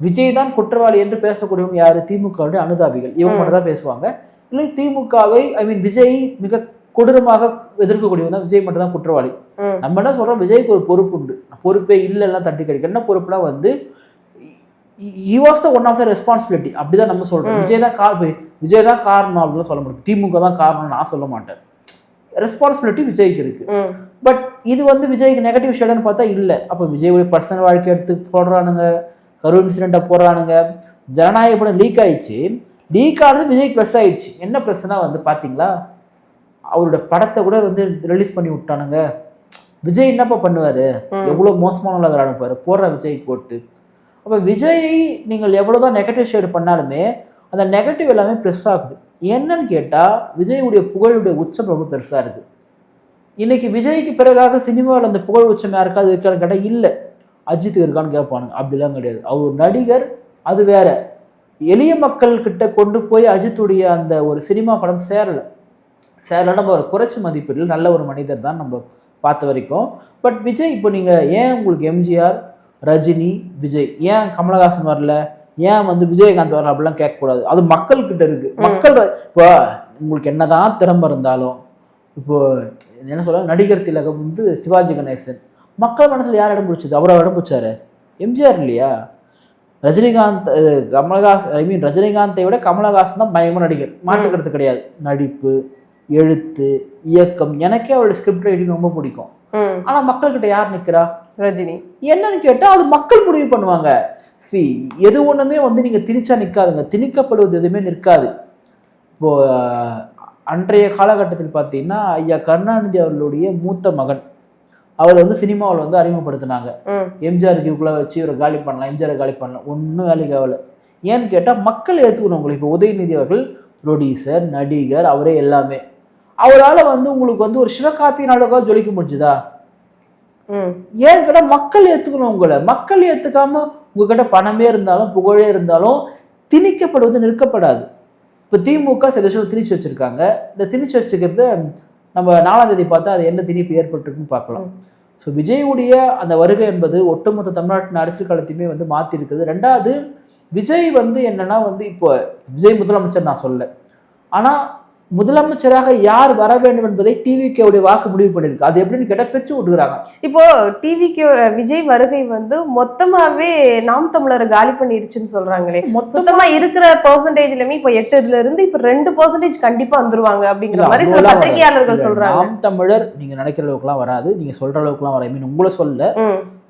விஜய் தான் குற்றவாளி என்று பேசக்கூடியவங்க யாரு? திமுகவுடைய அனுதாபிகள். இவங்க மட்டும் தான் பேசுவாங்க. இல்லை திமுகவை விஜய் மிக கொடூரமாக எதிர்க்கக்கூடியவங்க தான் விஜய் மட்டும் தான் குற்றவாளி. நம்ம என்ன சொல்றோம், விஜய்க்கு ஒரு பொறுப்பு உண்டு, பொறுப்பே இல்லைன்னா தட்டி கழிக்க. என்ன பொறுப்புனா வந்து he was the one of the responsibility அப்படிதான் நம்ம சொல்றோம். விஜய் தான் காரணம் அப்படின்னு சொல்ல முடியும், திமுக தான் காரணம் நான் சொல்ல மாட்டேன். ரெஸ்பான்சிபிலிட்டி விஜய்க்கு இருக்கு. பட் இது வந்து விஜய்க்கு நெகட்டிவ் ஷேடுன்னு பார்த்தா இல்லை. அப்போ விஜய் பர்சனல் வாழ்க்கை எடுத்து போடுறானுங்க, கரூர் இன்சிடென்ட்டை போடுறானுங்க, ஜனநாயக படம் லீக் ஆயிடுச்சு. லீக் ஆனது விஜய்க்கு ப்ளஸ் ஆயிடுச்சு. என்ன ப்ளஸ்னா வந்து பார்த்தீங்களா, அவரோட படத்தை கூட வந்து ரிலீஸ் பண்ணி விட்டானுங்க. விஜய் என்னப்பா பண்ணுவாரு, எவ்வளோ மோசமான அனுப்புவாரு போடுற விஜய் போட்டு. அப்போ விஜயை நீங்கள் எவ்வளோதான் நெகட்டிவ் ஷேடு பண்ணாலுமே அந்த நெகட்டிவ் எல்லாமே ப்ளஸ் ஆகுது. என்னன்னு கேட்டால் விஜயுடைய புகழுடைய உச்சம் ரொம்ப பெருசாக இருக்குது. இன்னைக்கு விஜய்க்கு பிறகாக சினிமாவில் அந்த புகழ் உச்சம் யாருக்காவது இருக்கான்னு கேட்டால் இல்லை. அஜித்துக்கு இருக்கான்னு கேட்பானுங்க, அப்படிலாம் கிடையாது. அவர் ஒரு நடிகர், அது வேற. எளிய மக்கள் கிட்ட கொண்டு போய் அஜித்துடைய அந்த ஒரு சினிமா படம் சேரலை. நம்ம ஒரு குறைச்சி மதிப்பீடு நல்ல ஒரு மனிதர் தான் நம்ம பார்த்த வரைக்கும். பட் விஜய் இப்போ நீங்கள் ஏன் உங்களுக்கு எம்ஜிஆர், ரஜினி, விஜய், ஏன் கமலஹாசன் வரல, ஏன் வந்து விஜயகாந்த் வரல அப்படிலாம் கேட்கக்கூடாது. அது மக்கள்கிட்ட இருக்கு. மக்கள் இப்போ உங்களுக்கு என்னதான் திறமை இருந்தாலும், இப்போ என்ன சொல்ல, நடிகர் திலகம் வந்து சிவாஜி கணேசன் மக்கள் மனசுல யார் இடம் பிடிச்சது? அவரை இடம் பிடிச்சாரு எம்ஜிஆர் இல்லையா? ரஜினிகாந்த், கமலஹாசன் ரஜினிகாந்தை விட கமலஹாசன் தான் பயங்கர நடிகர், மாற்றுக்கிறது கிடையாது. நடிப்பு, எழுத்து, இயக்கம், எனக்கே அவருடைய ஸ்கிரிப்ட் ரைட்டிங் ரொம்ப பிடிக்கும். ஆனா மக்கள் கிட்ட யார் நிக்கிறா? ரஜினி. என்னன்னு கேட்டா அது மக்கள் முடிவு பண்ணுவாங்க. எது ஒண்ணுமே வந்து நீங்க திணிச்சா நிக்காதுங்க, திணிக்கப்படுவது எதுவுமே நிற்காது. இப்போ அன்றைய காலகட்டத்தில் பார்த்தீங்கன்னா ஐயா கருணாநிதி அவர்களுடைய மூத்த மகன் அவர் வந்து சினிமாவில் வந்து அறிமுகப்படுத்தினாங்க. எம்ஜிஆருக்கு இவக்குள்ள வச்சு இவரை காலி பண்ணலாம், எம்ஜிஆரை காலி பண்ணலாம், ஒன்றும் வேலைக்கு ஆகலை. ஏன்னு கேட்டால் மக்கள் ஏற்றுக்கணும் உங்களுக்கு. இப்போ உதயநிதி அவர்கள் ப்ரொடியூசர், நடிகர், அவரே எல்லாமே. அவரால் வந்து உங்களுக்கு வந்து ஒரு சிவகார்த்திகேயன் அளவுக்காக ஜொலிக்க முடிஞ்சுதா? ஏன்னு கேட்டால் மக்கள் ஏற்றுக்கணும் உங்களை. மக்கள் ஏற்றுக்காம உங்ககிட்ட பணமே இருந்தாலும் புகழே இருந்தாலும் திணிக்கப்படுவது நிற்கப்படாது. இப்போ திமுக சில விஷயம் திணிச்சு வச்சிருக்காங்க. இந்த திணிச்சு வச்சுக்கிறத நம்ம 4ஆம் தேதி பார்த்தா அது என்ன திணிப்பு ஏற்பட்டிருக்குன்னு பார்க்கலாம். ஸோ விஜயுடைய அந்த வருகை என்பது ஒட்டுமொத்த தமிழ்நாட்டின் அரசியல் களத்தையுமே வந்து மாற்றி இருக்குது. ரெண்டாவது, விஜய் வந்து என்னன்னா வந்து இப்போ விஜய் முதலமைச்சர் நான் சொல்ல, ஆனால் முதலமைச்சராக யார் வர வேண்டும் என்பதை டிவிகேவுடைய வாக்கு முடிவு பண்ணிருக்கு. அது எப்படின்னு கேட்டா பிரிச்சு விட்டுக்கிறாங்க. இப்போ டிவிகே விஜய் வருகை வந்து மொத்தமாவே நாம் தமிழர் காலி பண்ணிருச்சுன்னு சொல்றாங்களே. மொத்தமா இருக்கிற பெர்சன்டேஜ்லயுமே இப்போ 8ல இருந்து இப்போ 2% கண்டிப்பா வந்துருவாங்க அப்படிங்கிற மாதிரி சில பத்திரிகையாளர்கள் சொல்றாங்க. நாம் தமிழர் நீங்க நினைக்கிற அளவுக்குலாம் வராது, நீங்க சொல்ற அளவுக்குலாம் வர உங்களை சொல்ல.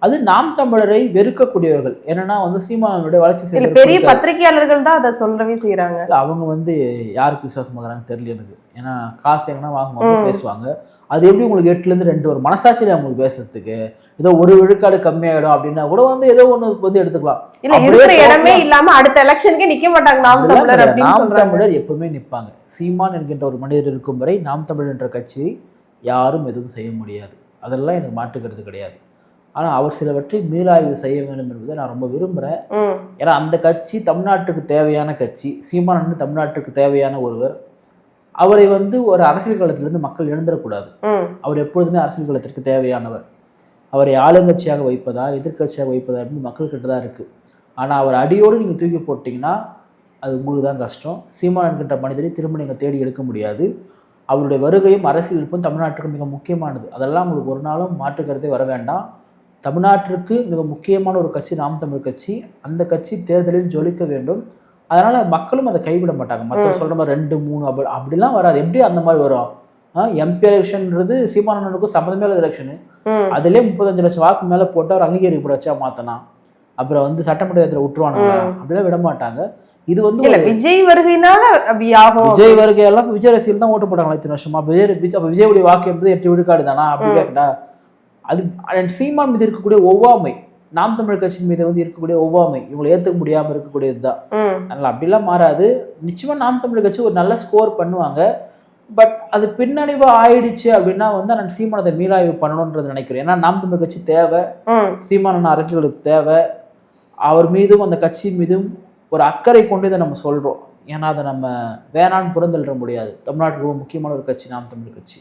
அது நாம் தமிழரை வெறுக்கக்கூடியவர்கள். என்னன்னா வந்து சீமானுடைய வளர்ச்சி செய்ய பெரிய பத்திரிகையாளர்கள் தான் அதை சொல்லவே செய்யறாங்க. அவங்க வந்து யாருக்கு விசுவாசமாகறாங்க தெரியல எனக்கு. ஏன்னா காசு எங்கன்னா வாங்குவாங்க, பேசுவாங்க. அது எப்படி உங்களுக்கு 8ல இருந்து 2 ஒரு மனசாட்சியில அவங்களுக்கு பேசுறதுக்கு ஏதோ ஒரு விழுக்காடு கம்மியாயிடும் அப்படின்னா கூட வந்து ஏதோ ஒண்ணு வந்து எடுத்துக்கலாம். இல்ல இருக்கிற இடமே இல்லாம அடுத்த எலெக்ஷனுக்கே நிக்க மாட்டாங்க நாம் தமிழர் அப்படின்னு சொல்றாங்க. நாம் தமிழர் எப்பவுமே நிற்பாங்க. சீமான் என்கின்ற ஒரு மனிதர் இருக்கும் வரை நாம் தமிழர் என்ற கட்சியை யாரும் எதுவும் செய்ய முடியாது. அதெல்லாம் எனக்கு மாற்றுக்கிறது கிடையாது. ஆனால் அவர் சிலவற்றை மீளாய்வு செய்ய வேண்டும் என்பதை நான் ரொம்ப விரும்புகிறேன். ஏன்னா அந்த கட்சி தமிழ்நாட்டுக்கு தேவையான கட்சி. சீமான் தமிழ்நாட்டுக்கு தேவையான ஒருவர். அவரை வந்து ஒரு அரசியல் களத்திலிருந்து மக்கள் எழுந்துடக்கூடாது. அவர் எப்பொழுதுமே அரசியல் களத்திற்கு தேவையானவர். அவரை ஆளுங்கட்சியாக வைப்பதா எதிர்கட்சியாக வைப்பதா அப்படின்னு மக்கள்கிட்ட தான் இருக்குது. ஆனால் அவர் அடியோடு நீங்கள் தூக்கி போட்டிங்கன்னா அது உங்களுக்கு தான் கஷ்டம். சீமான் என்கின்ற மனிதரை திரும்ப நீங்கள் தேடி எடுக்க முடியாது. அவருடைய வருகையும் அரசியல் இருப்பும் தமிழ்நாட்டுக்கு மிக முக்கியமானது. அதெல்லாம் உங்களுக்கு ஒரு நாளும் மாற்றுக்கருத்தே வர வேண்டாம். தமிழ்நாட்டிற்கு மிக முக்கியமான ஒரு கட்சி நாம் தமிழ் கட்சி. அந்த கட்சி தேர்தலில் ஜொலிக்க வேண்டும். அதனால மக்களும் அதை கைவிட மாட்டாங்க. மற்றவங்க சொல்ற மாதிரி 2, 3 அப்படிலாம் வராது. எப்படி அந்த மாதிரி வரும்? எம்பி எலெக்ஷன்ன்றது சீமானனுக்கும் சம்மந்தமே இல்லாத எலெக்ஷனு. ம். அதுலேயே 35 லட்சம் வாக்கு மேலே போட்டு அவர் அங்கீகரிக்கப்படாச்சா மாத்தனா, அப்புறம் வந்து சட்டமன்ற தேர்தலை விட்டுருவானுங்க அப்படிலாம் விட மாட்டாங்க. இது வந்து இல்ல விஜய் வருகையினால அப்படி ஆகும். விஜய் வருகையெல்லாம் விஜய் ரசிகர்கள் தான் ஓட்டு போட்டாங்களா இத்தனை வருஷமா? அப்ப விஜயுடைய வாக்கு என்பது 8 விழுக்காடு தானா அப்படி கேட்டா, அது சீமான் மீது இருக்கக்கூடிய ஒவ்வாமை, நாம் தமிழ் கட்சி மீது வந்து இருக்கக்கூடிய ஒவ்வாமை, இவங்களை ஏத்துக்க முடியாம இருக்கக்கூடியதுதான். அதனால அப்படிலாம் மாறாது. நிச்சயமா நாம் தமிழ் கட்சி ஒரு நல்ல ஸ்கோர் பண்ணுவாங்க. பட் அது பின்னடைவா ஆயிடுச்சு அப்படின்னா வந்து நான் சீமானதை மீளாய்வு பண்ணணும்ன்றது நினைக்கிறேன். ஏன்னா நாம் தமிழ் கட்சி தேவை, சீமான அரசியல்களுக்கு தேவை, அவர் மீதும் அந்த கட்சி மீதும் ஒரு அக்கறை கொண்டு இதை நம்ம சொல்றோம். ஏன்னா அதை நம்ம வேணான்னு புறந்தள்ள முடியாது. தமிழ்நாட்டுக்கு ரொம்ப முக்கியமான ஒரு கட்சி நாம் தமிழ் கட்சி.